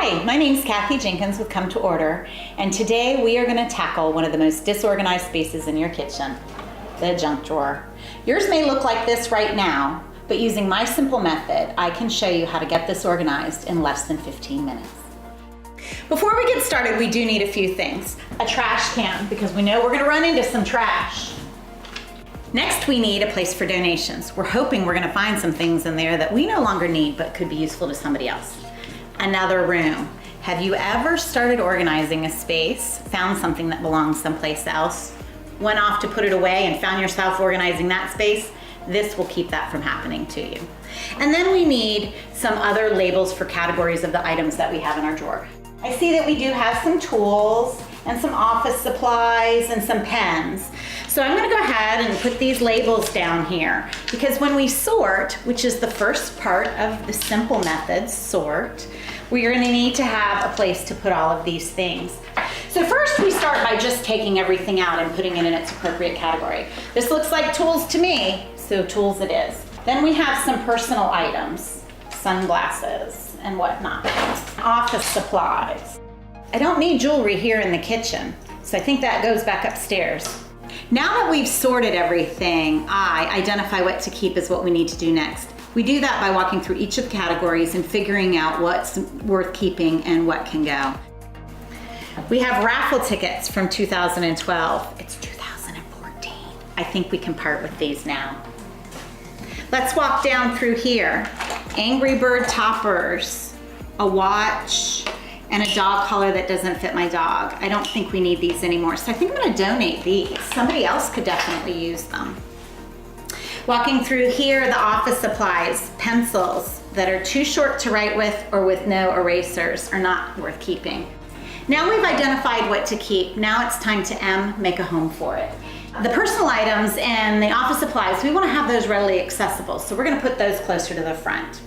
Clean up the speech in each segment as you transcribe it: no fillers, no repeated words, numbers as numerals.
Hi, my name is Kathy Jenkins with Come to Order, and today we are going to tackle one of the most disorganized spaces in your kitchen, the junk drawer. Yours may look like this right now, but using my simple method, I can show you how to get this organized in less than 15 minutes. Before we get started, we do need a few things. A trash can, because we know we're going to run into some trash. Next, we need a place for donations. We're hoping we're going to find some things in there that we no longer need but could be useful to somebody else. Another room. Have you ever started organizing a space, found something that belongs someplace else, went off to put it away and found yourself organizing that space? This will keep that from happening to you. And then we need some other labels for categories of the items that we have in our drawer. I see that we do have some tools and some office supplies and some pens. So I'm going to go ahead and put these labels down here, because when we sort, which is the first part of the simple method, sort, we are going to need to have a place to put all of these things. So first we start by just taking everything out and putting it in its appropriate category. This looks like tools to me, so tools it is. Then we have some personal items, sunglasses and whatnot, office supplies. I don't need jewelry here in the kitchen, so I think that goes back upstairs. Now that we've sorted everything, I identify what to keep is what we need to do next. We do that by walking through each of the categories and figuring out what's worth keeping and what can go. We have raffle tickets from 2012. It's 2014. I think we can part with these now. Let's walk down through here. Angry Bird toppers, a watch, and a dog collar that doesn't fit my dog. I don't think we need these anymore, so I think I'm gonna donate these. Somebody else could definitely use them. Walking through here, the office supplies, pencils that are too short to write with or with no erasers are not worth keeping. Now we've identified what to keep, now it's time to make a home for it. The personal items and the office supplies, we wanna have those readily accessible, so we're gonna put those closer to the front.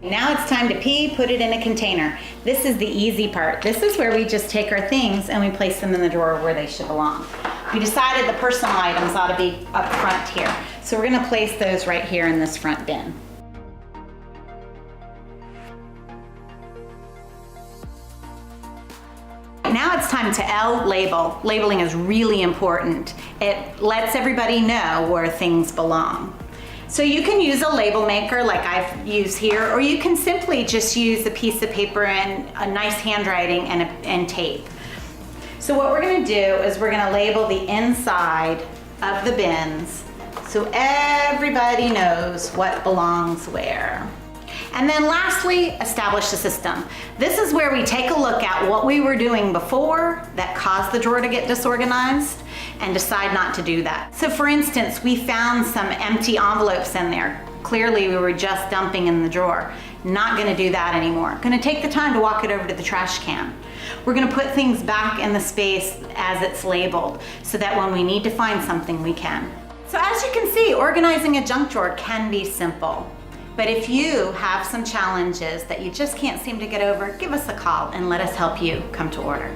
Now it's time to put it in a container. This is the easy part. This is where we just take our things and we place them in the drawer where they should belong. We decided the personal items ought to be up front here. So we're gonna place those right here in this front bin. Now it's time to label. Labeling is really important. It lets everybody know where things belong. So you can use a label maker like I've used here, or you can simply just use a piece of paper and a nice handwriting and tape. So what we're gonna do is we're gonna label the inside of the bins so everybody knows what belongs where. And then lastly, establish a system. This is where we take a look at what we were doing before that caused the drawer to get disorganized and decide not to do that. So for instance, we found some empty envelopes in there. Clearly we were just dumping in the drawer. Not gonna do that anymore. Gonna take the time to walk it over to the trash can. We're gonna put things back in the space as it's labeled so that when we need to find something, we can. So as you can see, organizing a junk drawer can be simple. But if you have some challenges that you just can't seem to get over, give us a call and let us help you come to order.